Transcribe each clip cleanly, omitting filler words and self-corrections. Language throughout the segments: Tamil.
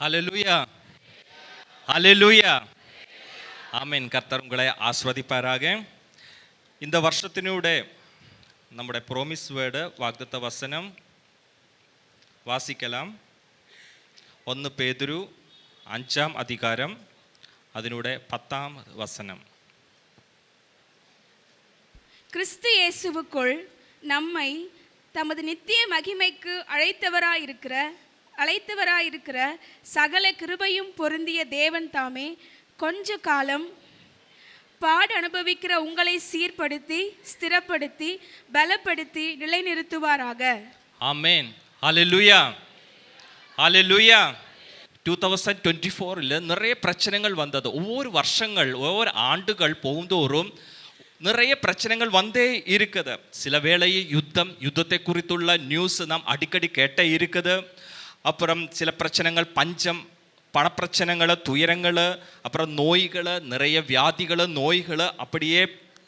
ஹல்லேலூயா, ஹல்லேலூயா, ஆமென். கர்த்தர் உங்களை ஆஸ்வதிப்பாராக. இந்த வருஷத்தினூടെ നമ്മുടെ പ്രോമിസ് വേർഡ് വാഗ്ദത്ത വസനം വാസിക്കലാം. 1 പേതുരു 5 അധികാരം അതിനൂടെ 10 വസനം. கிறிஸ்து இயேசுவுக்குள் நம்மை தமது நித்திய மகிமைக்கு அழைத்தவராயிருக்கிற சகல கிருபையும் பொருந்திய தேவன் தாமே கொஞ்ச காலம் பாடு அனுபவிக்கிற உங்களை சீர்படுத்தி ஸ்திரப்படுத்தி பலப்படுத்தி நிலைநிறுத்துவாராக. ஆமென். ஹல்லேலூயா, ஹல்லேலூயா. 2024 நிறைய பிரச்சனைகள் வந்தது. ஒவ்வொரு வருஷங்கள் ஒவ்வொரு ஆண்டுகள் போகுந்தோறும் நிறைய பிரச்சனைகள் வந்தே இருக்குது. சில வேளையை யுத்தத்தை குறித்துள்ள நியூஸ் நாம் அடிக்கடி கேட்டே இருக்குது. அப்புறம் சில பிரச்சனைகள் பஞ்சம், பணப்பிரச்சனைகள், துயரங்கள், அப்புறம் நோய்கள், நிறைய வியாதிகள், நோய்கள் அப்படியே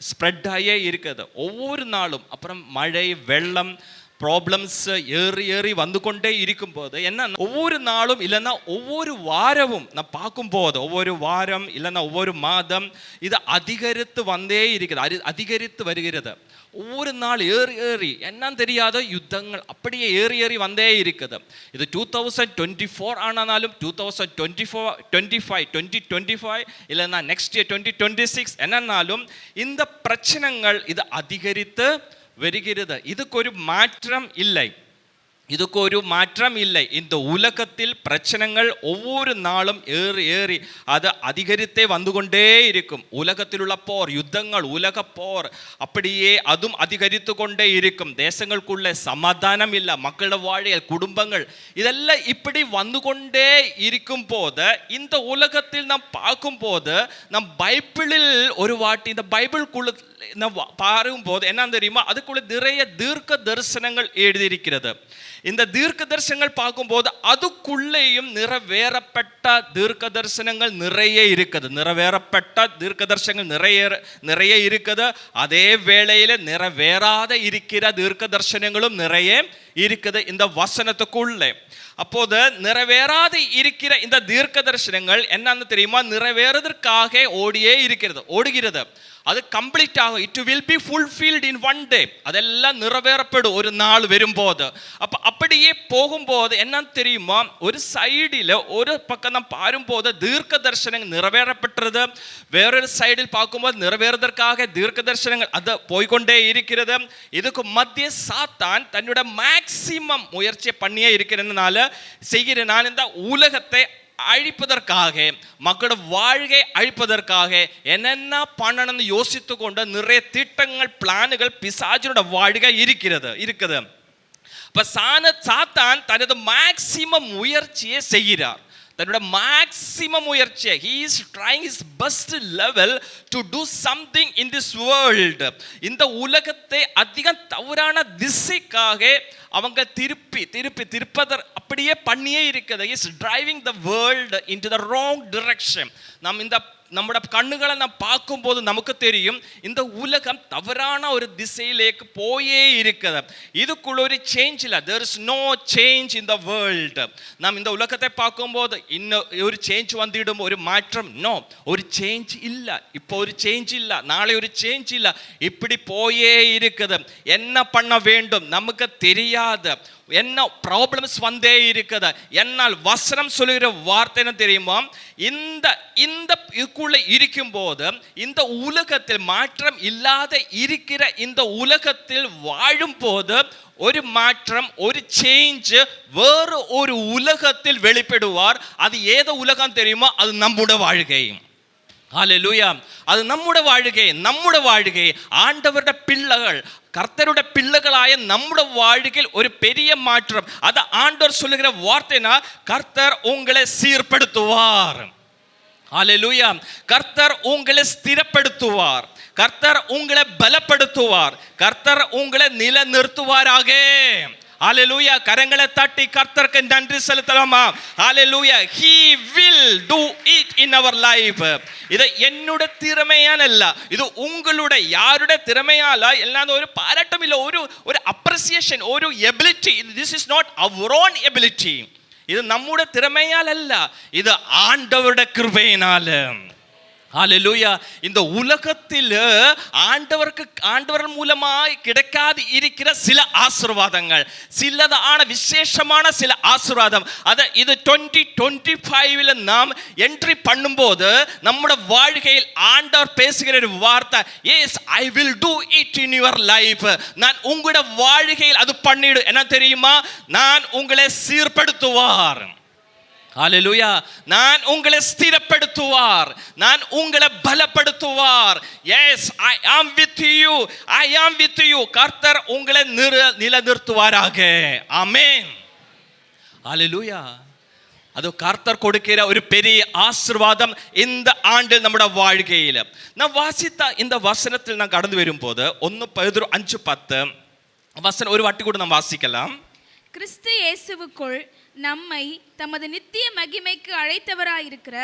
ஸ்ப்ரெட் ஆகியே இருக்குது ஒவ்வொரு நாளும். அப்புறம் மழை, வெள்ளம், ப்ராப்ளம்ஸ் ஏறி வந்து கொண்டே இருக்கும்போது என்ன, ஒவ்வொரு நாளும் இல்லைன்னா ஒவ்வொரு வாரமும் நான் பார்க்கும்போது ஒவ்வொரு வாரம் இல்லைன்னா ஒவ்வொரு மாதம் இது அதிகரித்து வந்தே இருக்குது, அதிகரித்து வருகிறது. ஒவ்வொரு நாள் ஏறி என்னன்னு தெரியாத யுத்தங்கள் அப்படியே ஏறி வந்தே இருக்குது. இது 2024 ஆனாலும் 2025 இல்லைன்னா நெக்ஸ்ட் இயர் 2026 என்னன்னாலும் இந்த பிரச்சனைகள் இது அதிகரித்து வருகிறது. இதுக்கு ஒரு மாற்றம் இல்லை. இந்த உலகத்தில் பிரச்சனைகள் ஒவ்வொரு நாளும் ஏறி அது அதிகரித்தே வந்து கொண்டே இருக்கும். உலகத்தில் உள்ள போர், யுத்தங்கள், உலக போர் அப்படியே அதுவும் அதிகரித்து கொண்டே இருக்கும். தேசங்களுக்குள்ள சமாதானம் இல்லை, மக்களோட வாழ்க்கையில், குடும்பங்கள் இதெல்லாம் இப்படி வந்து கொண்டே இருக்கும் போது இந்த உலகத்தில் நாம் பார்க்கும் போது நம் பைபிளில் ஒரு வாட்டி இந்த பைபிள்குள்ள பாரும் போது என்ன தெரியுமா, அதுக்குள்ள நிறைய தீர்க்க தரிசனங்கள் எழுதியிருக்கிறது. இந்த தீர்க்க தரிசனங்கள் பார்க்கும்போது அதுக்குள்ளேயும் நிறைவேறப்பட்ட தீர்க்க தரிசனங்கள் நிறைய இருக்குது. அதே வேளையில நிறைவேறாத இருக்கிற தீர்க்க தரிசனங்களும் நிறைய இருக்குது இந்த வசனத்துக்குள்ளே. அப்போது நிறைவேறாது இருக்கிற இந்த தீர்க்க தரிசனங்கள் என்னன்னு தெரியுமா, நிறைவேறதற்காக ஓடுகிறது. அது கம்ப்ளீட் ஆகும். It will be fulfilled in one day. அதெல்லாம் நிறைவேறப்படும் ஒரு நாள் வரும்போது. அப்போ அப்படியே போகும்போது என்னன்னு தெரியுமா, ஒரு சைடில் ஒரு பக்கம் தான் பாரும்போது தீர்க்க தரிசனங்கள் நிறைவேறப்பட்டது, வேறொரு சைடில் பார்க்கும்போது நிறைவேறதற்காக தீர்க்க தரிசனங்கள் அது போய்கொண்டே இருக்கிறது. இதுக்கு மத்திய சாத்தான் தன்னோட மேக்சிமம் முயற்சியை பண்ணியே இருக்கிறதுனால செய்கிற நான் இந்த உலகத்தை அழிப்பதற்காக, மக்களோட வாழ்க்கை அழிப்பதற்காக என்னென்ன பண்ணணும்னு யோசித்து கொண்ட நிறைய திட்டங்கள், பிளானுகள் பிசாசினோட வாழ்க்கை இருக்குது. இப்ப சாத்தான் தனது மேக்சிமம் முயற்சியை செய்கிறார். தன்னோட மேக்சிமம் முயற்சியை he is trying his best level to do something in this world. இந்த உலகத்தை அதிக தவறான திசைக்காக அவங்க திருப்பதர் அப்படியே பண்ணியே இருக்குது. He is driving the world into the wrong direction. நம்முடைய கண்ணுகளை நாம் பார்க்கும்போது நமக்கு தெரியும் இந்த உலகம் தவறான ஒரு திசையிலேக்கு போயே இருக்குது. இதுக்குள்ள ஒரு சேஞ்ச் இல்லை. there is no change in the world. நாம் இந்த உலகத்தை பார்க்கும்போது இன்னும் ஒரு சேஞ்ச் வந்துடும், ஒரு மாற்றம். நோ, ஒரு சேஞ்ச் இல்லை. இப்போ ஒரு சேஞ்ச் இல்லை, நாளை ஒரு சேஞ்ச் இல்லை, இப்படி போயே இருக்குது. என்ன பண்ண வேண்டும் நமக்கு தெரியாது. என்ன ப்ராப்ளம்ஸ் வந்தே இருக்குது. என்னால் வசனம் சொல்லுகிற வார்த்தை என்ன தெரியுமா, இந்த இதுக்குள்ள இருக்கும்போது இந்த உலகத்தில் மாற்றம் இல்லாத இருக்கிற இந்த உலகத்தில் வாழும் போது ஒரு மாற்றம், ஒரு சேஞ்ச் வேறு ஒரு உலகத்தில் வெளிப்படுவார். அது ஏதோ உலகம் தெரியுமா, அது நம்முடைய வாழ்க்கை. ஹல்லேலூயா. அது நம்முடைய வாழ்க்கை ஆண்டவருடைய பிள்ளைகள், கர்த்தருடைய பிள்ளைகளாய நம்முடைய வாழ்க்கையில் ஒரு பெரிய மாற்றம். அது ஆண்டவர் சொல்லுகிற வார்த்தைனா, கர்த்தர் உங்களை சீர்படுத்துவார். ஹல்லேலூயா. கர்த்தர் உங்களை ஸ்திரப்படுத்துவார், கர்த்தர் உங்களை பலப்படுத்துவார், கர்த்தர் உங்களை நிலைநிறுத்துவாராக. ஹல்லேலூயா. கரங்களை தட்டி கர்த்தருக்கு நன்றி செலுத்தலாமா? ஹல்லேலூயா. he will do it in our life. இது என்னோட திறமையானல்ல, இது உங்களுடைய யாருடைய திறமையால எல்லாம் ஒரு பாராட்டம் இல்லை, ஒரு அப்ரிசியேஷன், ஒரு ability. this is not our own ability. இது நம்முடைய திறமையால் அல்ல, இது ஆண்டவருடைய கிருபையினால. ஹல்லேலூயா. இந்த உலகத்தில் ஆண்டவர் மூலமாய் கிடைக்காது இருக்கிற சில ஆசீர்வாதங்கள், சிலதான விசேஷமான சில ஆசீர்வாதம், அதை இது 2025 நாம் என்ட்ரி பண்ணும்போது நம்முடைய வாழ்க்கையில் ஆண்டவர் பேசுகிற ஒரு வார்த்தை, yes I will do it in your life. நான் உங்களுடைய வாழ்க்கையில் அது பண்ணிடு. என்ன தெரியுமா? நான் உங்களை சீர்படுத்துவார். ஹல்லேலூயா. நான் உங்களை ஸ்திரப்படுத்துவார், நான் உங்களை பலப்படுத்துவார். எஸ் ஐ ஆம் வித் யூ, ஐ ஆம் வித் யூ. கர்த்தர் உங்களை நிலைநிறுத்துவாராக. ஆமென். ஹல்லேலூயா. அது கர்த்தர் கொடுக்கிற ஒரு பெரிய ஆசீர்வாதம் இந்த ஆண்டு நம்முடைய வாழ்க்கையில். நான் வாசித்த இந்த வசனத்தில் நான் கடந்து வரும்போது 1 பேதுரு 5:10 வசனம் ஒரு வாட்டி கூட நாம் வாசிக்கலாம். கிறிஸ்து இயேசுவுக்குள் நம்மை தமது நித்திய மகிமைக்கு அழைத்தவராயிருக்கிற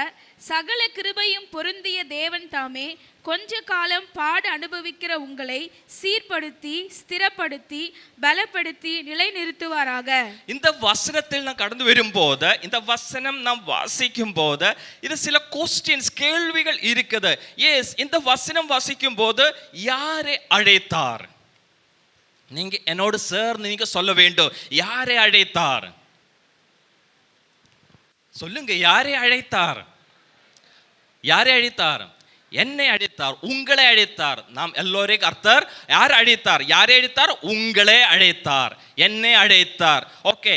சகல கிருபையும் பொருந்திய தேவன் தாமே கொஞ்ச காலம் பாடு அனுபவிக்கிற உங்களை சீர்படுத்தி ஸ்திரப்படுத்தி பலப்படுத்தி நிலைநிறுத்துவாராக. இந்த வசனத்தில் நான் கடந்து வரும்போது, இந்த வசனம் நாம் வாசிக்கும் போது இது சில கொஸ்டின்ஸ், கேள்விகள் இருக்குது. எஸ், இந்த வசனம் வாசிக்கும் போது யாரை அழைத்தார்? நீங்க என்னோடு சேர்ந்து நீங்க சொல்ல வேண்டும், யாரை அழைத்தார்? சொல்லுங்க, யாரை அழைத்தார்? யாரை அழைத்தார்? என்னை அழைத்தார், உங்களை அழைத்தார். நாம் எல்லோரையும் கர்த்தர் யார் அழைத்தார்? யாரை அழைத்தார்? உங்களை அழைத்தார், என்னை அழைத்தார். ஓகே,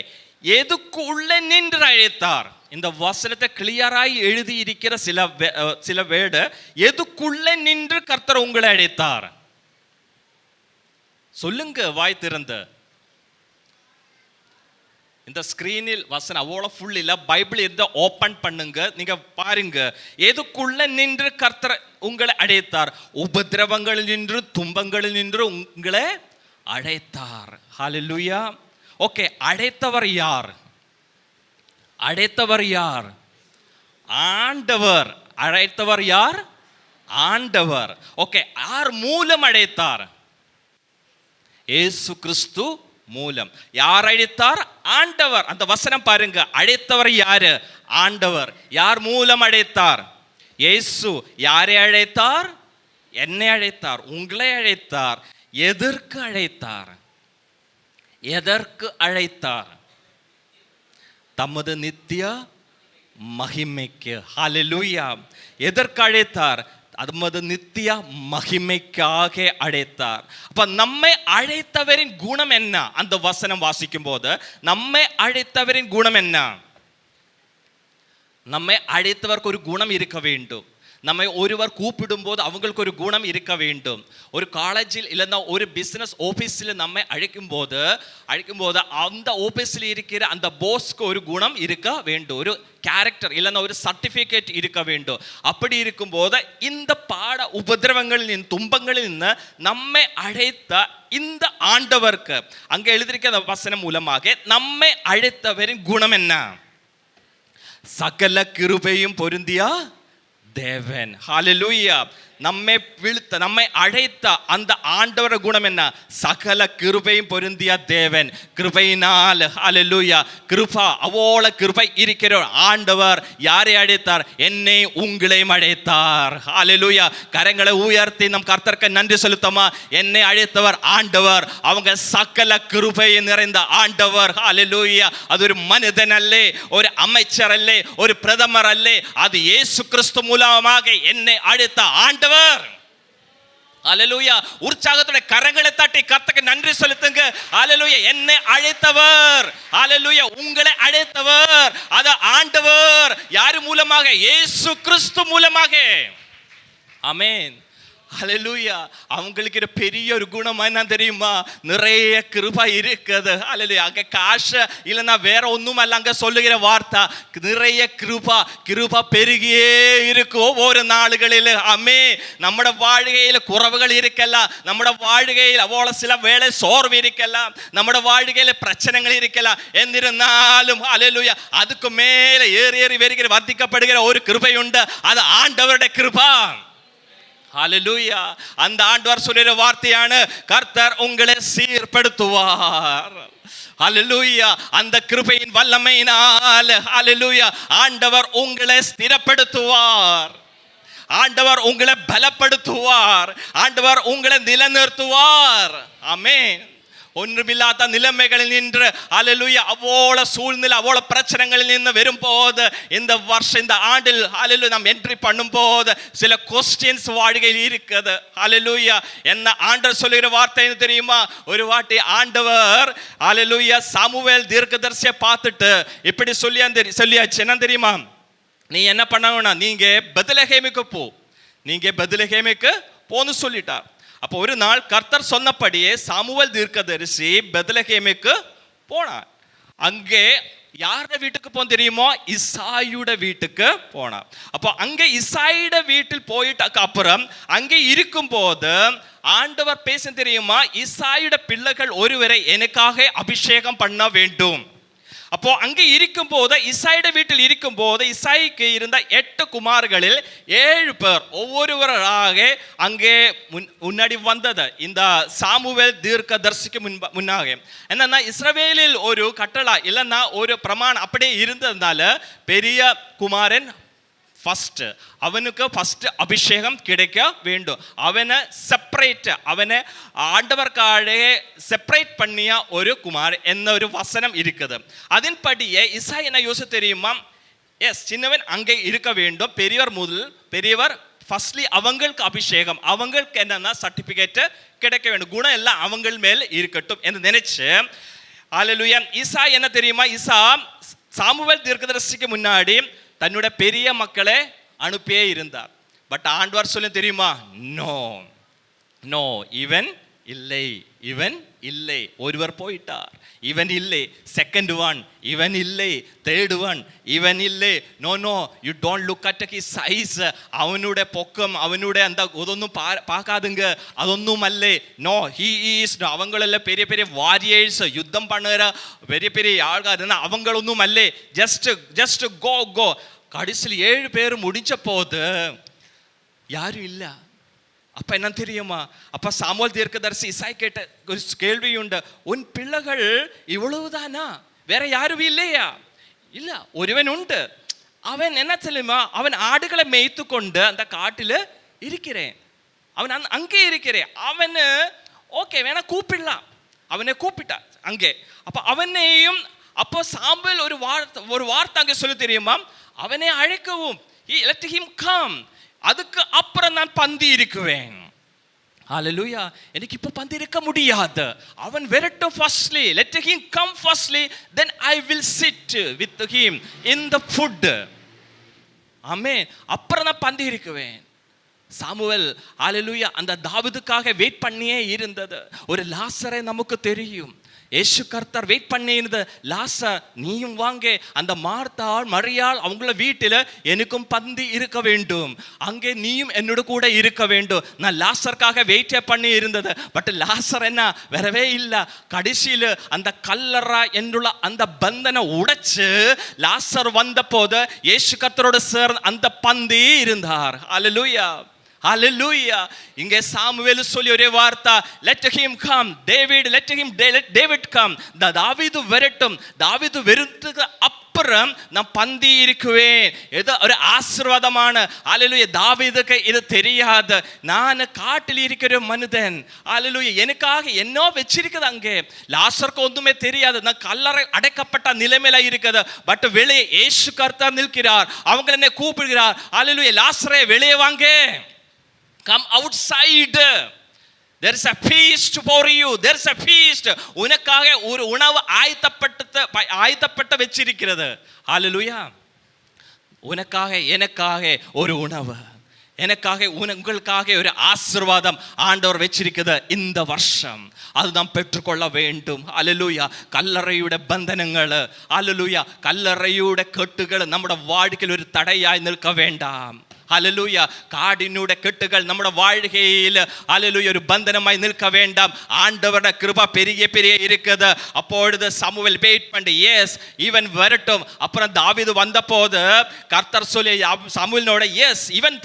எதுக்குள்ள நின்று அழைத்தார்? இந்த வசனத்தை கிளியராய் எழுதி இருக்கிற சில வேர்டு, எதுக்குள்ள நின்று கர்த்தர் உங்களை அழைத்தார்? சொல்லுங்க வாய் திறந்து. இந்த ஸ்கிரீனில் வசனம் அவ்வளோ ஃபுல் இல்லை, பைபிள் இருந்தா ஓப்பன் பண்ணுங்க, நீங்க பாருங்க. எதுக்குள்ள நின்று கர்த்தர் உங்களை அழைத்தார்? உபத்திரவங்களில் நின்று, துன்பங்களில் நின்று உங்களை அழைத்தார். ஹல்லேலூயா. ஓகே, அழைத்தவர் யார்? அழைத்தவர் யார்? ஆண்டவர். அழைத்தவர் யார்? ஆண்டவர். ஓகே, யார் மூலம் அழைத்தார்? இயேசு கிறிஸ்து மூலம். யார் அழைத்தார்? ஆண்டவர். அந்த வசனம் பாருங்க, அழைத்தவர் யாரு? ஆண்டவர். யார் மூலம் அழைத்தார்? இயேசு. யாரை அழைத்தார்? என்னை அழைத்தார், உங்களை அழைத்தார். எதற்கு அழைத்தார்? எதற்கு அழைத்தார்? தமது நித்திய மகிமைக்கு. ஹல்லேலூயா. எதற்கு அழைத்தார்? அது நித்திய மகிமைக்காக அழைத்தார். அப்ப நம்மை அழைத்தவரின் குணம் என்ன? அந்த வசனம் வாசிக்கும் போது நம்மை அழைத்தவரின் குணம் என்ன? நம்மை அழைத்தவருக்கு ஒரு குணம் இருக்க வேண்டும். நம்மை ஒருவர் கூப்பிடும் போது அவங்களுக்கு ஒரு குணம் இருக்க வேண்டும். ஒரு காலேஜில் இல்லைன்னா ஒரு பிஸ்னஸ் ஆஃபீஸில் நம்மை அழைக்கும் போது அந்த ஆஃபீஸில் இருக்கிற அந்த போஸ்க்கு ஒரு குணம் இருக்க வேண்டும், ஒரு கேரக்டர் இல்லைன்னா ஒரு சர்டிஃபிகேட் இருக்க வேண்டும். அப்படி இருக்கும்போது இந்த பாட உபதிரவங்களின் துன்பங்களில் നിന്ന് நம்மை அழைத்த இந்த ஆண்டவருக்கு அங்கே எழுதியிருக்க அந்த வசனம் மூலமாக நம்மை அழைத்தவரின் குணம் என்ன? சகல கிருபையும் பொருந்திய தேவன். ஹல்லேலூயா. நம்மை அழைத்த அந்த ஆண்டவர குணம் என்ன? சகல கிருபையும் பொருந்திய தேவன். கிருபையினால், ஹல்லேலூயா, கிருபா அவோள கிருபை இருக்கிற ஆண்டவர் யாரை அழைத்தார்? என்னை உங்களையும் அழைத்தார். ஹல்லேலூயா. கரங்களை உயர்த்தி நம் கர்த்தருக்கு நன்றி செலுத்தமா. என்னை அழைத்தவர் ஆண்டவர், அவங்க சகல கிருபையை நிறைந்த ஆண்டவர். ஹல்லேலூயா. அது ஒரு மனிதன் அல்ல, ஒரு அமைச்சர் அல்ல, ஒரு பிரதமர் அல்ல, அது இயேசு கிறிஸ்து மூலமாக என்னை அழைத்த ஆண்டவர். ஹல்லேலூயா. உற்சாகத்தோட கரங்களை தட்டி கர்த்தருக்கு நன்றி செலுத்துங்க. ஹல்லேலூயா. என்னை அழைத்தவர், ஹல்லேலூயா, உங்களை அழைத்தவர் அது ஆண்டவர். யார் மூலமாக? இயேசு கிறிஸ்து மூலமாக. ஆமென். ஹல்லேலூயா. அவங்களுக்கு ஒரு பெரிய ஒரு குணம் என்ன தெரியுமா? நிறைய கிருபை இருக்குது. ஹல்லேலூயா. அங்க காசு இல்லைன்னா வேற ஒன்றும் அல்ல, அங்க சொல்லுகிற வார்த்தை நிறைய கிருபா பெருகியே இருக்கும் ஒவ்வொரு நாளுகளில். ஆமே. நம்மட வாழ்க்கையில் குறவுகள் இருக்கலாம், நம்மட வாழ்க்கையில் அவ்வளோ சில வேளை சோர்வு இருக்கலாம், நம்மட வாழ்க்கையில் பிரச்சனைகள் இருக்கலாம். എന്നിരുന്നാലും ஹல்லேலூயா, அதுக்கு மேலே ஏறி வருகிற வர்த்திக்கப்படுகிற ஒரு கிருபை உண்டு, அது ஆண்டவருடைய கிருபா. ஹalleluya. அந்த ஆண்டவர் சொல்லுற வார்த்தையான கர்த்தர் உங்களை சீர்படுத்துவார். ஹalleluya. அந்த கிருபையின் வல்லமையினால் ஹalleluya ஆண்டவர் உங்களை ஸ்திரப்படுத்துவார். ஆண்டவர் உங்களை பலப்படுத்துவார். ஆண்டவர் உங்களை நிலைநிறுத்துவார். ஆமென். ஒன்றுமில்லாத நிலைமைகளில் நின்று ஹalleluya அவ்வளோ சூழ்நிலை அவ்வளோ பிரச்சனைகளில் நின்று வரும்போது இந்த வருஷம் இந்த ஆண்டில் ஹalleluya நாம் என்ட்ரி பண்ணும்போது சில கொஸ்டின்ஸ் வாழ்க்கையில் இருக்குது. ஹalleluya என்ன ஆண்டவர் சொல்லுகிற வார்த்தை என்ன தெரியுமா? ஒரு வாட்டி ஆண்டவர் ஹalleluya சாமுவேல் தீர்க்கதரிசியை பார்த்துட்டு இப்படி சொல்லியாச்சு. என்ன தெரியுமா? நீ என்ன பண்ணணும்னா நீங்க பெத்லகேமுக்கு போ, நீங்க பெத்லகேமுக்கு போன்னு சொல்லிட்டார். அப்போ ஒரு நாள் கர்த்தர் சொன்னபடியே சாமுவேல் தீர்க்கதரிசி பெத்லகேமுக்கு போனார். அங்கே யாரோட வீட்டுக்கு போன தெரியுமோ? இசாயுட வீட்டுக்கு போனார். அப்போ அங்கே இசாயிட வீட்டில் போயிட்டு அப்புறம் அங்கே இருக்கும்போது ஆண்டவர் பேச தெரியுமா? இசாயுட பிள்ளைகள் ஒருவரை எனக்காக அபிஷேகம் பண்ண வேண்டும். அப்போ அங்கே இருக்கும்போது இசாயிட வீட்டில் இருக்கும்போது இசாய்க்கு இருந்த 8 குமார்களில் 7 பேர் ஒவ்வொருவராக அங்கே முன்னாடி வந்தது இந்த சாமுவேல் தீர்க்கதரிசிக்கு முன்னாக. என்னன்னா இஸ்ரவேலில் ஒரு கட்டளை இல்லைன்னா ஒரு பிரமாணம் அப்படியே இருந்ததுனால பெரிய குமாரன் ஃபர்ஸ்ட், அவனுக்கு ஃபர்ஸ்ட் அபிஷேகம் கிடைக்க வேண்டும். அவனை செப்பரேட், அவனை ஆண்டவர்க்காக செப்பரேட் பண்ணிய ஒரு குமார் என்ன ஒரு வசனம் இருக்குது. அதன்படியே இசாய் என்ன யோசிச்சு தெரியுமா? எஸ், சின்னவன் அங்கே இருக்க வேண்டும், பெரியவர் முதல் பெரியவர் ஃபர்ஸ்ட்லி அவங்களுக்கு அபிஷேகம், அவங்களுக்கு என்னன்னா சர்டிபிகேட் கிடைக்க வேண்டும், குணம் எல்லாம் அவங்க மேல் இருக்கட்டும் என்று நினைச்சு ஹalleluya ஈசா என்ன தெரியுமா? ஈசா சாமுவேல் தீர்க்கதரிசிக்கு முன்னாடி தன்னுடைய பெரிய மக்களை அனுப்பியே இருந்தார். பட் ஆண்டவர் சொல்ல தெரியுமா? நோ நோ, இவன் இல்லை, இவன் இல்லை. ஒருவர் போயிட்டார், இவன் இல்லை. செகண்ட் ஒன், இவன் இல்லை. தேர்ட் ஒன், இவன் இல்லை. No no, you don't look at his size. அவனுடைய பொக்கம், அவனுடைய அந்த ஒதொன்னும் பார்க்காதுங்க, அதொன்னும் அல்ல. நோ, ஹீ இஸ், அவங்களெல்லாம் பெரிய பெரிய வாரியர்ஸ், யுத்தம் பண்ணுற பெரிய பெரிய ஆள்கார், அவங்களொன்னும் அல்ல. ஜஸ்ட் கோ கோ. கடைசியில் 7 பேர் முடிச்ச போது யாரும் இல்லை. அப்ப என்ன தெரியுமா? அப்ப சாமுவேல் தீர்க்கதரிசி இசாய் கேட்ட ஒரு கேள்வி உண்டு. உன் பிள்ளைகள் இவ்வளவுதானா? வேற யாரும் இல்லையா? இல்ல, ஒருவன் உண்டு. அவன் என்ன தெரியுமா? அவன் ஆடுகளை மேய்த்து கொண்டு அந்த காட்டில் இருக்கிறேன், அவன் அங்கே இருக்கிறேன். அவனு ஓகே வேணா கூப்பிடலாம், அவனை கூப்பிட்டா அங்கே. அப்ப அவனையும் அப்போ சாமுவேல் ஒரு வார்த்தை அங்கே சொல்லி தெரியுமா? அவனை அழைக்கவும், let him come. அதுக்கு அப்புறம் நான் பந்தி இருக்குவேன். ஹalleluya. எனக்கு இப்ப பந்தி இருக்க முடியாது, அவன் வரட்டும் firstly, let him come firstly, then I will sit with him in the food. ஆமென். அப்புறம் நான் பந்தி இருக்குவேன். சாமுவேல் ஹalleluya அந்த தாவீதுக்காக வெயிட் பண்ணியே இருந்தது. ஒரு லாசரை நமக்கு தெரியும், இயேசு கர்த்தர் வெயிட் பண்ணியிருந்த லாசர், நீயும் வாங்க. அந்த மார்த்தாள் மரியாள் அவங்கள வீட்டில் எனக்கும் பந்தி இருக்க வேண்டும், அங்கே நீயும் என்னோட கூட இருக்க வேண்டும். நான் லாசருக்காக வெயிட்டே பண்ணி இருந்தது. பட் லாசர் என்ன வரவே இல்லை. கடைசியில் அந்த கல்லறை என்னுள்ள அந்த பந்தனை உடைச்சு லாசர் வந்த போது இயேசு கர்த்தரோட சேர்ந்து அந்த பந்தி இருந்தார். ஹalleluya ஹalleluya. இங்கே சாமுவேல் சொல்லி ஒரே வார்த்தை, let him come. let David come. தாவீது வரட்டும். தாவீது வருதுக்கு அப்புறம் நான் பந்தி இருக்குவேன். ஏதோ ஒரு ஆசீர்வாதமான ஹalleluya. தாவீதுக்கு இது தெரியாது, நான் காட்டில் இருக்கிற மனிதன். ஹalleluya எனக்காக என்ன வச்சிருக்குது அங்கே. லாசருக்கு ஒன்றுமே தெரியாது, நான் கல்லறை அடைக்கப்பட்ட நிலைமையில இருக்குது. பட் வெளியே இயேசு கர்த்தர் நிற்கிறார், அவங்க என்ன கூப்பிடுகிறார். ஹalleluya லாசரே வெளியே வாங்க, come outside, there is a feast for you, there is a feast. உனக்காக ஒரு உணவு ஆயத்தப்பட்டு வச்சிருக்கிறது. ஹalleluya உனக்காக எனக்காக ஒரு உணவு, எனக்காக உங்களுக்காக ஒரு ஆசீர்வாதம் ஆண்டவர் வச்சிருக்கிறது இந்த வருஷம். அது நாம் பெற்றுக்கொள்ள வேண்டும். ஹalleluya கல்லறையுடைய பந்தனங்கள், ஹalleluya கல்லறையுடைய கட்டுகள் நம்முடைய வாழ்க்கையில் ஒரு தடையாய் நிற்க வேண்டாம். ഹല്ലേലൂയ. കാടിനൂടെ കെട്ടുകൾ നമ്മുടെ വാഴുകയിൽ ഹല്ലേലൂയ ഒരു ബന്ധനമായി നിൽക്ക വേണ്ടാം. ആண்டവരുടെ കൃപ പെരിയെ പെരിയെ இருக்குது. அப்பொழுது சாமுவேல் வெயிட் பண்ணி எஸ் இவன் வரட்டும். அப்புறம் தாவீது வந்தபோது கர்த்தர் சொல்லி சாமுவேலினோட எஸ் இவன்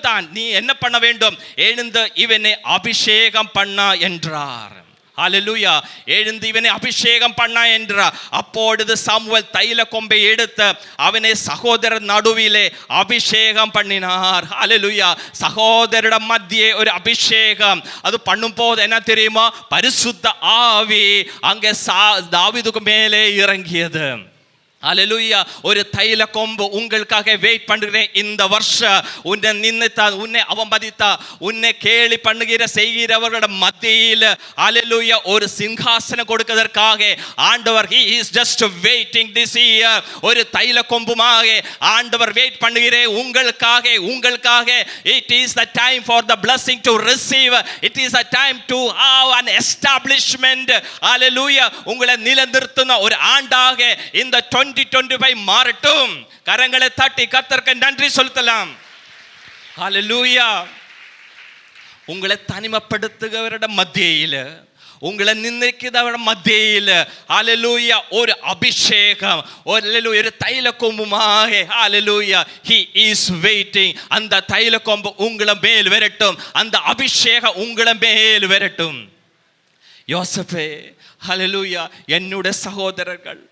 தான் நீ என்ன பண்ண வேண்டும், எழுந்து இவனை அபிஷேகம் பண்ணா என்றார். ஹல்லேலூயா. எழுந்து இவனை அபிஷேகம் பண்ணா என்றார். அப்பொழுது சாமுவேல் தைல கொம்பை எடுத்து அவனை சகோதரர் நடுவிலே அபிஷேகம் பண்ணினார். ஹல்லேலூயா. சகோதரட மத்தியே ஒரு அபிஷேகம். அது பண்ணும் போது என்ன தெரியுமா, பரிசுத்த ஆவி அங்கே தாவீதுக்கு மேலே இறங்கியது. ஹல்லேலூயா. ஒரு தைல கொம்பு உங்களுக்காக வெயிட் பண்ணுகிறேன். இந்த வருஷம் உன்னை நினைத்தா, உன்னை அவமதித்தா, உன்னை கேலி பண்ணுகிற செய்கிறவர்களோட மத்தியில் ஹல்லேலூயா ஒரு சிங்காசனம் கொடுப்பதற்காக ஆண்டவர் he is just waiting this year. ஒரு தைல கொம்புமாக ஆண்டவர் வெயிட் பண்ணுகிறேன் உங்களுக்காக. it is the time for the blessing to receive. it is a time to have an establishment. ஹல்லேலூயா. உங்களை நிலைநிறுத்துன ஒரு ஆண்டாக இந்த 2025 மாறட்டும். கரங்களை தட்டி கர்த்தருக்கு நன்றி செலுத்தலாம். ஹல்லேலூயா. உங்களை தனிமைப்படுத்துகிறவരുടെ மத்தியில், உங்களை நிந்திக்கிறவരുടെ மத்தியில் ஹல்லேலூயா ஒரு அபிஷேகம், ஒரு தைல கொம்புமாக ஹல்லேலூயா he is waiting. அந்த தைல கொம்பு உங்களை மேல் வரட்டும், அந்த அபிஷேகம் உங்களை மேல் வரட்டும். யோசேப்பே ஹல்லேலூயா. என்னுடைய சகோதரர்கள்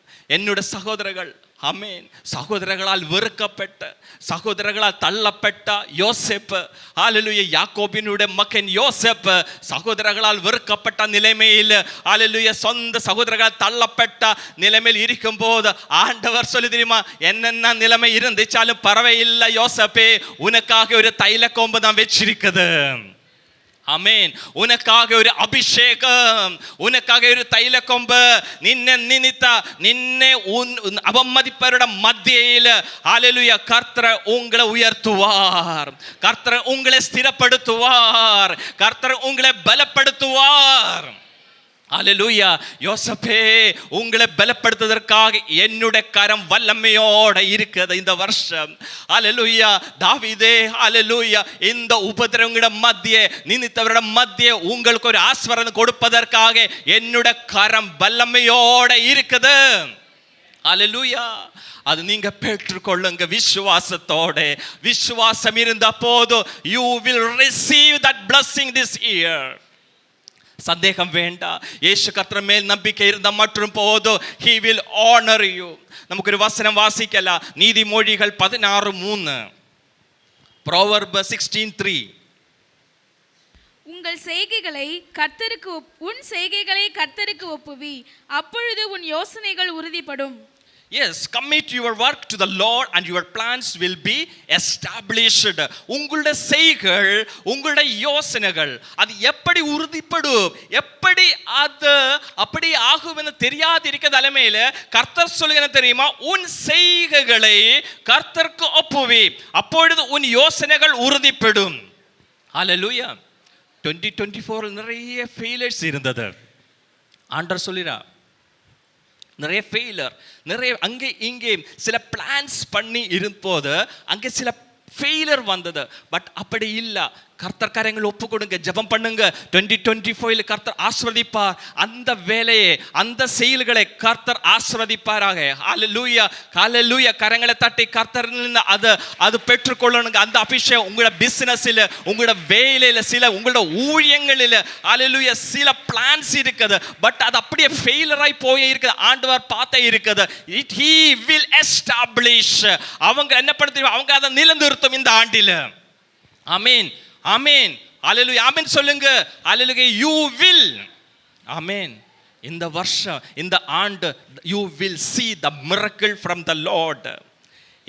ஆமென், சகோதரர்களால் வெறுக்கப்பட்ட, சகோதரர்களால் தள்ளப்பட்ட யோசேப்பு ஹல்லேலூயா. யாக்கோபினுடைய மகன் யோசேப்பு சகோதரர்களால் வெறுக்கப்பட்ட நிலைமையில் ஹல்லேலூயா சொந்த சகோதரர்களால் தள்ளப்பட்ட நிலைமையில் இருக்கும் போது ஆண்டவர் சொல்லி தெரியுமா, என்னென்ன நிலைமை இருந்துச்சாலும் பரவாயில்லை யோசேப்பே, உனக்காக ஒரு தைல கொம்பு நான் வச்சிருக்குது. ஆமென். உனக்காக ஒரு அபிஷேகம், உனக்காக ஒரு தைல கொம்பு. நின்னை அவமதிப்பவരുടെ மத்தியில் ஹல்லேலூயா கர்த்தர் உங்களை உயர்த்துவார், கர்த்தர் உங்களை ஸ்திரப்படுத்துவார், கர்த்தர் உங்களை பலப்படுத்துவார். ஹல்லேலூயா. யோசேப்பே உங்களை பலப்படுத்துவதற்காக என்னுடைய கரம் வல்லமையோட இருக்குது இந்த வருஷம். ஹல்லேலூயா. தாவீதே ஹல்லேலூயா. இந்த உபத்திரவங்களோட மத்தியே, நிந்தித்தவரோட மத்தியே உங்களுக்கு ஒரு ஆசீர்வாதம் கொடுப்பதற்காக என்னுடைய கரம் வல்லமையோட இருக்குது. ஹல்லேலூயா. அது நீங்க பெற்றுக்கொள்ளுங்க விசுவாசத்தோட. விசுவாசம் இருந்த போது you will receive that blessing this year. சந்தேகம் வேண்டாம். இயேசு கர்த்தர் மேல் நம்பிக்கை இருந்த மற்றும் போதும் he will honor you. நமக்கு ஒரு வசனம் வாசிக்கலாம். நீதிமொழிகள் 16:3. Proverbs 16:3. உன் செய்கைகளை கர்த்தருக்கு ஒப்புவி, அப்பொழுது உன் யோசனைகள் உறுதிப்படும். Yes, commit your work to the Lord and your plans will be established. உங்களுடைய செய்கைகள், உங்களுடைய யோசனைகள் அது எப்படி உறுதிப்படும், எப்படி அது அப்படி ஆகும் என்று தெரியாது இருக்கிற நிலைமையில கர்த்தர் சொல்லுங்க தெரியுமா, உன் செய்கைகளை கர்த்தருக்கு ஒப்புவி, அப்பொழுது உன் யோசனைகள் உறுதிப்படும். ஹல்லேலூயா. 2024 நிறைய ஃபெயிலியர்ஸ் இருந்தது. ஆண்டவர் சொல்லிரா நிறைய ஃபெயிலர், நிறைய அங்கே இங்கே சில பிளான்ஸ் பண்ணி இருப்போது அங்கே சில ஃபெயிலர் வந்தது. பட் அப்படி இல்லை. கர்த்தர் கரங்களை ஒப்பு கொடுங்க, ஜெபம் பண்ணுங்க. 2024 கர்த்தர் ஆசீர்வதிப்பார். அந்த வேலையை, அந்த செயல்களை கர்த்தர் ஆசீர்வதிப்பாராக. ஹல்லேலூயா. ஹல்லேலூயா. கரங்களை தட்டி கர்த்தர் அது பெற்றுக்கொள்ளணுங்க. அந்த அபிஷேகம் உங்களோட பிசினஸில், உங்களோட வேலையில், சில உங்களோட ஊழியங்களில் ஹல்லேலூயா சில பிளான்ஸ் இருக்குது. பட் அது அப்படியே ஃபெயிலராய் போய் இருக்குது. ஆண்டவர் பார்த்தே இருக்குது. he will establish. அவங்க என்ன பண்ணுறது, அவங்க அதை நிலைநிறுத்தும் இந்த ஆண்டில். ஆமென். ஆமென். ஹல்லேலூயா. ஆமென் சொல்லுங்க. ஹல்லேலூயா. you will. ஆமென். இந்த வருஷம், இந்த ஆண்டு you will see the miracle from the Lord.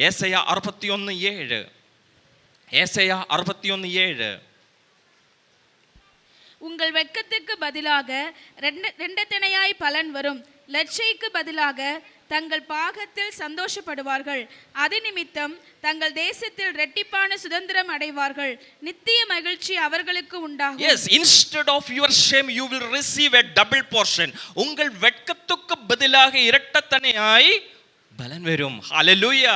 ஏசாயா 61:7. ஏசாயா 61:7. உங்கள் வெட்கத்துக்கு பதிலாக ரெண்டத்தனையாய் பலன் வரும், லட்சைக்கு பதிலாக தங்கள் பாகத்தில் சந்தோஷப்படுவார்கள். அது நிமித்தம் தங்கள் தேசத்தில் இரட்டிப்பான சுதந்திரம் அடைவார்கள். நித்திய மகிழ்ச்சி அவர்களுக்கு உண்டாகும். Yes, instead of your shame you will receive a double portion. உங்கள் வெட்கத்துக்கு பதிலாக இரட்டத்தனையாய் பலன் வரும். ஹalleluya.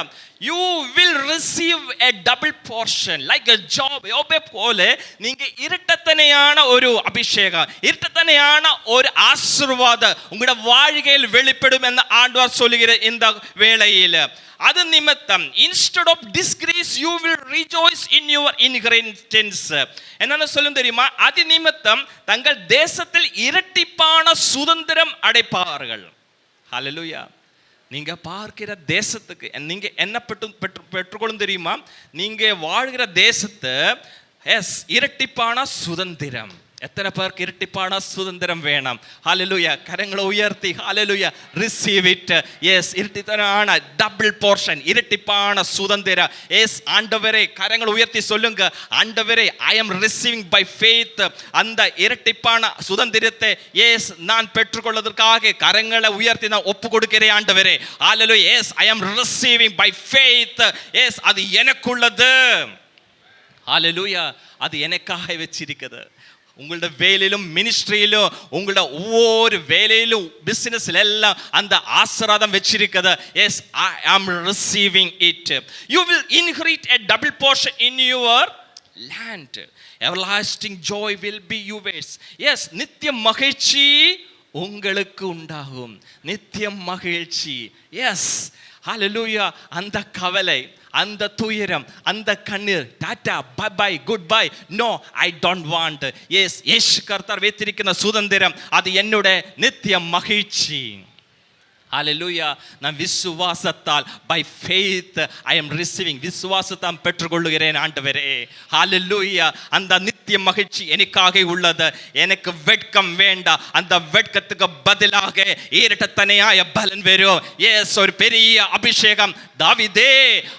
You will receive a double portion like a job. யோபே போல நீங்க இரட்டத்தனையான ஒரு அபிஷேகம், இரட்டத்தனையான ஒரு ஆசீர்வாதம் உங்களுடைய வாழ்க்கையில் வெளிப்படும் என்று ஆண்டவர் சொல்லுகிற இந்த வேளையில் அது நிமித்தம் instead of disgrace you will rejoice in your inheritance. என்னன்னு சொல்லும் தெரியுமா? அது நிமித்தம் தங்கள் தேசத்தில் இரட்டிப்பான சுதந்திரம் அடைப்பார்கள். ஹalleluya. நீங்க பார்க்கிற தேசத்துக்கு நீங்க என்ன பெற்றுக்கொள்ளும் தெரியுமா? நீங்க வாழ்கிற தேசத்து இரட்டிப்பான சுதந்திரம். எத்தனை பேருக்கு இரட்டிப்பான சுதந்திரம் வேணும்? ஹalleluya. கரங்களை உயர்த்தி ஹalleluya, receive it. எஸ், இரட்டிப்பான டபுள் போர்ஷன், இரட்டிப்பான சுதந்திரம். எஸ் ஆண்டவரே, கரங்களை உயர்த்தி சொல்லுங்க, ஆண்டவரே I am receiving by faith. அந்த இரட்டிப்பான சுதந்திரத்தை எஸ் நான் பெற்றுக்கொள்வதற்காக கரங்களை உயர்த்தி நான் ஒப்பு கொடுக்கிறேன் ஆண்டவரே. Hallelujah. Yes, I am receiving by faith. Yes, அது எனக்குள்ளது. ஹalleluya. அது எனக்காக வச்சிருக்குது. உங்களோட வேலையிலும் மினிஸ்ட்ரியிலும் உங்களோட ஒவ்வொரு வேலையிலும் பிசினஸ்ல எல்லாம் அந்த ஆசீர்வாதம் வச்சிருக்குது. Yes, I am receiving it. You will inherit a double portion in your land. Everlasting joy will be yours. Yes, நித்திய மகிழ்ச்சி உங்களுக்கு உண்டாகும். நித்திய மகிழ்ச்சி. எஸ், ஹalleluya. அந்த கவலை, அந்த துயரம், அந்த கண்ணீர், tata, bye bye, good bye, no I don't want. Yes, இயேசு கர்த்தர் வைத்திருக்கிற சுதந்திரம் அது என்னுடைய நித்திய மகிழ்ச்சி. ஹalleluya. நான் விசுவாசத்தால் by faith I am receiving, விசுவாசத்தால் பெற்றுக்கொள்கிறேன் ஆண்டவரே. ஹalleluya. அந்த நித்திய மகிழ்ச்சி எனக்காக உள்ளது. எனக்கு வெட்கம் வேண்டாம். அந்த வெட்கத்துக்கு பதிலாக இரட்டத்தனையாய பலன் வரும். எஸ், ஒரு பெரிய அபிஷேகம். தாவீதே,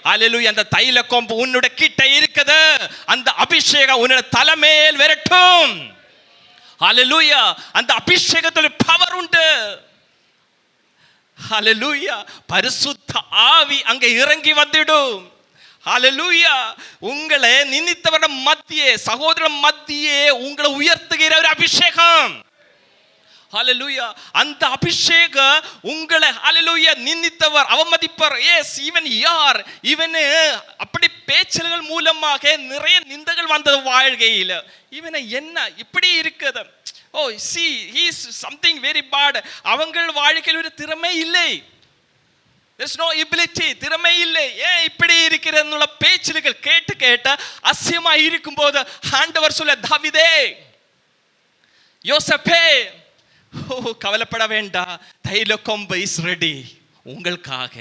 ஹalleluya, அந்த தைல கொம்பு உன்னுடைய கிட்ட இருக்குது. அந்த அபிஷேகம் உன்னுடைய தலைமேல் வரட்டும். ஹalleluya. அந்த அபிஷேகத்தில் பவர் உண்டு. ஹalleluya. பரிசுத்த ஆவி அங்கே இறங்கி வந்துடும். ஹalleluya. உங்களை நிந்தித்தவர மத்தியே, சகோதரன் மத்தியே உங்களை உயர்த்துகிற ஒரு அபிஷேகம். ஹalleluya. அந்த அபிஷேகம் உங்களை ஹalleluya நிந்தித்தவர், அவமதிப்பவர், எஸ் இவன் யார், இவனு அப்படி பேச்சல்கள் மூலமாக நிறைய நிந்தகள் வந்தது வாழ்க்கையில். இவனை என்ன இப்படி இருக்குது, ஓ C he is something very bad. அவங்கள் வாழ்க்கையில் ஒரு திறமை இல்லை. there is no ability, திறமை இல்லை. ஏன் இப்படி இருக்கிறதுன்னு பேச்சுகள் கேட்டு கேட்டு அசியமா இருக்கும்போது ஆண்டவர் சொல்ல, தாவீதே, யோசேப்பே, ஓ கவலைப்பட வேண்டாம், தைல கொம்பு இஸ் ரெடி உங்களுக்காக.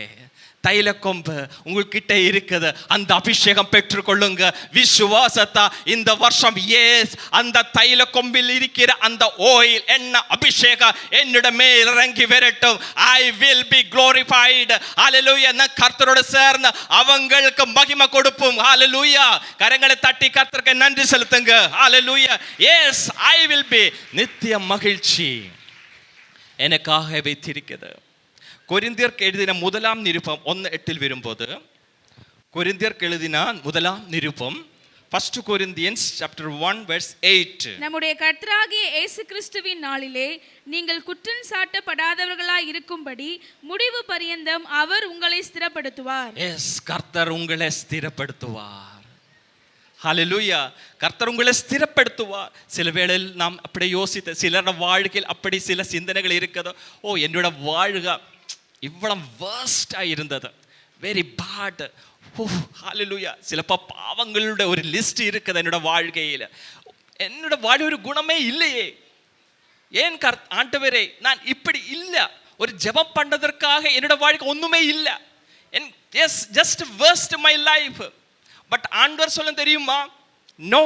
தைல கொம்பு உங்ககிட்ட இருக்குது. அந்த அபிஷேகம் பெற்றுக்கொள்ளுங்க விசுவாசத்தா. இந்த வருஷம் எஸ், அந்த தைல கொம்பில் இருக்கிற அந்த ஓயில் என்ன அபிஷேகம் என்னோட மேல் இறங்கி வரட்டும். I will be glorified. ஹalleluya. நான் கர்த்தரோடு சேர்ந்து அவங்களுக்கு மகிமை கொடுப்போம். ஹalleluya. கரங்களை தட்டி கர்த்தருக்கு நன்றி செலுத்துங்க. Hallelujah. Yes, I will be. நித்திய மகிழ்ச்சி எனக்காக வைத்திருக்கிறது. கொரிந்தியருக்கு எழுதின முதலாம் நிருபம் 1:8 வரும்போது, கொரிந்தியருக்கு எழுதின முதலாம் நிருபம், 1 Corinthians chapter 1 verse 8, நம்முடைய கர்த்தராகிய இயேசு கிறிஸ்துவின் நாளிலே நீங்கள் குற்றம் சாட்டப்படாதவர்களாய் இருக்கும்படி முடிவு பரியந்தம் அவர் உங்களை ஸ்திரப்படுத்துவார். எஸ், கர்த்தர் உங்களை ஸ்திரப்படுத்துவார். ஹalleluya. கர்த்தர் உங்களை ஸ்திரப்படுத்துவார். சில வேளையில் நாம் அப்படி யோசித்த சிலர் வாழ்க்கையில் அப்படி சில சிந்தனைகள் இருக்குது. ஓ என்னோட வாழ்க்கை இவ்வளவு வேர்ஸ்டா இருந்தது, வெரி பேட். ஓ ஹalleluya. சில பாவங்களுடைய ஒரு லிஸ்ட் இருக்குது என்னோட வாழ்க்கையில். என்னோட வாழ்க்கை ஒரு குணமே இல்லையே, ஏன் ஆண்டவரே நான் இப்படி இல்லை. ஒரு ஜெபம் பண்ணதற்காக என்னோட வாழ்க்கை ஒண்ணுமே இல்லை. Yes, just worst my life. But ஆண்டவர் சொல்ல தெரியுமா, நோ,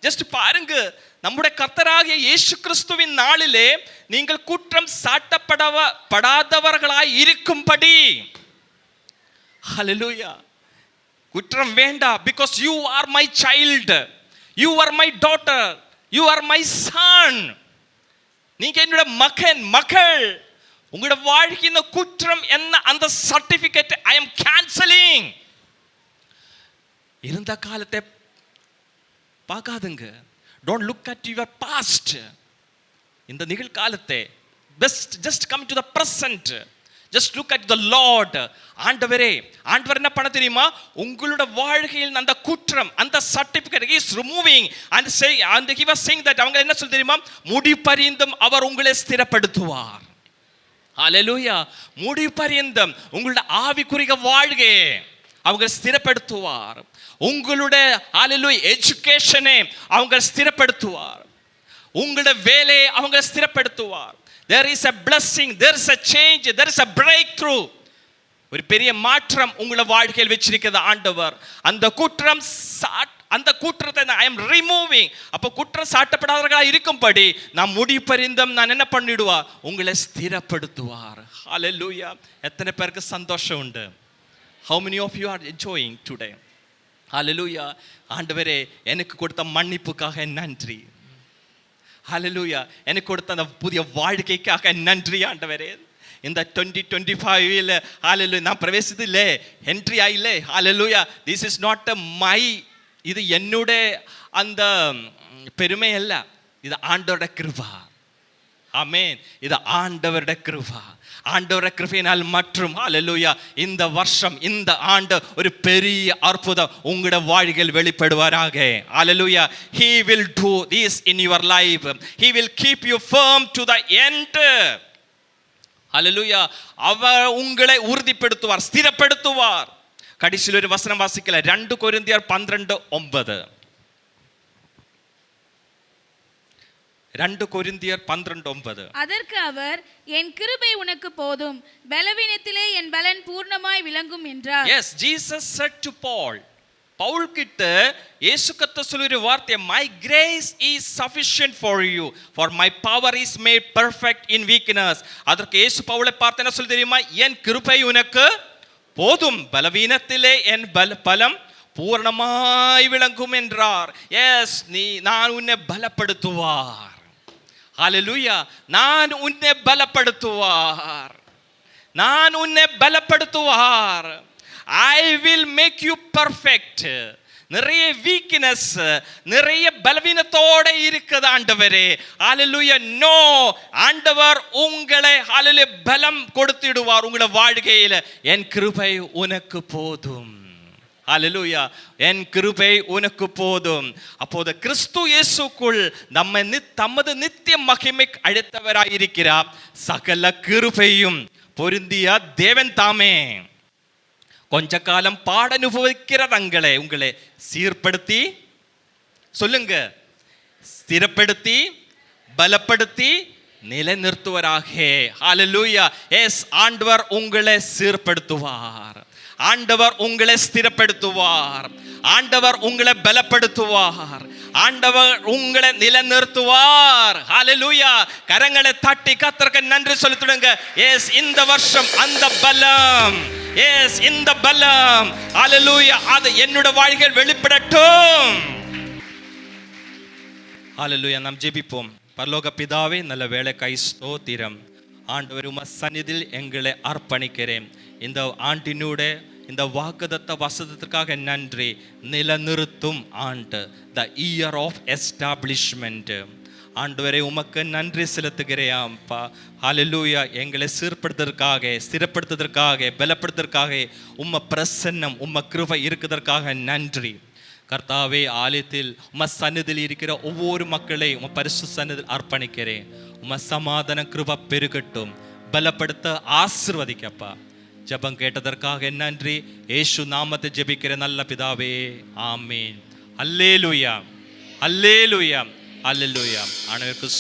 ஜஸ்ட் பாருங்க, நம்முடைய கர்த்தராகிய இயேசு கிறிஸ்துவின் நாளிலே நீங்கள் குற்றம் சாட்டப்படாதவர்களாய் இருக்கும்படி. ஹalleluya. குற்றம் வேண்டாம். because you are my child, you are my daughter, you are my son. நீங்க என்னோட மகன் மகள். உங்களோட வாழ்க்கையின் குற்றம் என்ன அந்த சர்டிபிகேட் I am canceling. இருந்த காலத்தை பார்க்காதுங்க. Don't look at your past. இந்த நிகழ்காலத்தை just come to the present. Just look at the Lord. ஆண்டவரே, ஆண்டவர் என்ன பண்ண தெரியுமா? உங்களோட வாழ்க்கையில் அந்த குற்றம், அந்த certificate he is removing and he was saying that அவங்க என்ன சொல்ல தெரியுமா? முடிபரியந்தம் அவர் உங்களை ஸ்திரப்படுத்துவார். ஹalleluya. முடிபரியந்தம் உங்களுடைய ஆவிக்குரிய வாழ்க்கையை அவங்க ஸ்திரப்படுத்துவார். உங்களுடைய ஹalleluya எஜுகேஷனை அவங்க ஸ்திரப்படுத்துவார். உங்களுடைய வேலையை அவங்க ஸ்திரப்படுத்துவார். There is a blessing, there is a change, there is a breakthrough. ஒரு பெரிய மாற்றம் உங்களோட வாழ்க்கையில் வச்சிருக்கிறது ஆண்டவர். அந்த குற்றத்தை I am removing. அப்ப குற்றம் சாட்டப்படாதவர்களாக இருக்கும்படி நான் முடிபரிந்தும் நான் என்ன பண்ணிடுவா? உங்களை ஸ்திரப்படுத்துவார். ஹalleluya. எத்தனை பேருக்கு சந்தோஷம் உண்டு? How many of you are enjoying today? ஹalleluya. ஆண்டவரே, எனக்கு கொடுத்த மன்னிப்புக்காக நன்றி. ஹalleluya. எனக்கு கொடுத்த அந்த புதிய வாழ்க்கைக்காக நன்றி ஆண்டவரே. இந்த 2025 ஹalleluya நான் பிரவேசித்திலே, என்ட்ரி ஆயிலே. ஹalleluya. This is not my, இது என்னுடைய அந்த பெருமை அல்ல, இது ஆண்டவருடைய கிருபை. ஆமென். இது ஆண்டவருடைய கிருபை. ஆண்டவருடைய கிருபையினால் மற்றும் ஹalleluya இந்த வருஷம், இந்த ஆண்டு ஒரு பெரிய அற்புதம் உங்களுடைய வாழ்க்கையில் வெளிப்படுவாராக. ஹalleluya. He will do this in your life. He will keep you firm to the end. ஹalleluya. அவர் உங்களை உறுதிப்படுத்துவார், ஸ்திரப்படுத்துவார். கடைசியில் ஒரு வசனம் வாசிக்கல, 2 கொரிந்தியர் 12:9. 2 கொரிந்தியர் 12:9. அதற்கு அவர், என் கிருபை உனக்கு போதும், பலவீனத்திலே என் பலன் பூர்ணமாய் விளங்கும் என்றார். Yes, Jesus said to Paul, Pavul கிட்ட இயேசு கர்த்தர் சொல்லிய வார்த்தை, my grace is sufficient for you, for my power is made perfect in weakness. அதற்கு இயேசு பவுலை பார்த்து என்ன சொல்ல தெரியுமா? என் கிருபை உனக்கு போதும், பலவீனத்திலே என் பலம் பூரணமாய் விளங்கும் என்றார். எஸ், நான் உன்னை பலப்படுத்துவார். ஹalleluya. நான் உன்னை பலப்படுத்துவார். நான் உன்னை பலப்படுத்துவார். I will make you perfect. நிறைய வீக்னஸ், நிறைய பலவீனத்தோட இருக்குது ஆண்டவரே. ஹalleluya. நோ, ஆண்டவர் உங்களை ஹalleluya பலம் கொடுத்திடுவார் உங்களுடைய வாழ்க்கையில. என் கிருபை உனக்கு போதும். ஹalleluya. என் கிருபை உனக்கு போதும். அப்போது கிறிஸ்து இயேசுக்குள் நம்மை தமது நித்திய மகிமை அழைத்தவராய் இருக்கிறார். சகல கிருபையும் பொருந்திய தேவன் தாமே கொஞ்ச காலம் பாட அனுபவிக்கிற உங்களை சீர்படுத்தி, சொல்லுங்க, ஸ்திரப்படுத்தி, பலப்படுத்தி நிலைநிறுத்துவராக. ஹalleluya. எஸ், ஆண்டவர் உங்களை சீர்படுத்துவார். ஆண்டவர் உங்களை ஸ்திரப்படுத்துவார். ஆண்டவர் உங்களை பலப்படுத்துவார். ஆண்டவர் உங்களை நிலைநிறுத்துவார். ஹalleluya. கரங்களை தட்டி கர்த்தருக்கு நன்றி செலுத்துங்க. எஸ், இந்த வருஷம் அந்த பலம், எஸ், இந்த பலம், ஹalleluya, அது என்னோட வாழ்க்கையில் வெளிப்படட்டும். ஹalleluya. நாம் ஜெபிப்போம். பரலோக பிதாவே, நல்ல வேளைக்காய் ஸ்தோத்திரம். ஆண்டவர் உம சந்நிதியில் எங்களை அர்ப்பணிக்கிறேன். இந்த ஆண்டினூட இந்த வாக்குதத்த வசனத்திற்காக நன்றி. நிலைநிறுத்தும் ஆண்டு, த இயர் ஆஃப் எஸ்டாப்ளிஷ்மெண்ட். ஆண்டவரே, உமக்கு நன்றி செலுத்துகிறேன்ப்பா. ஹalleluya. எங்களை சீர்படுத்துவதற்காக, ஸ்திரப்படுத்துவதற்காக, பலப்படுத்துவதற்காக உம்ம பிரசன்னம், உம்ம கிருபை இருக்குதற்காக நன்றி. கர்த்தாவே, ஆலயத்தில் உம்ம சந்நிதியில் இருக்கிற ஒவ்வொரு மக்களை உம்ம பரிசுத்த சந்நிதியில் அர்ப்பணிக்கிறேன். உம்ம சமாதான கிருபை பெருகட்டும், பலப்படுத்த ஆசீர்வதிக்கப்பா. ஜெபம் கேட்டதற்காக நன்றி. இயேசு நாமத்தை ஜெபிக்கிற நல்ல பிதாவே, ஆமீன். அல்லேலூயா, அல்லேலூயா, அல்லேலூயா. ஆண்டவருக்கு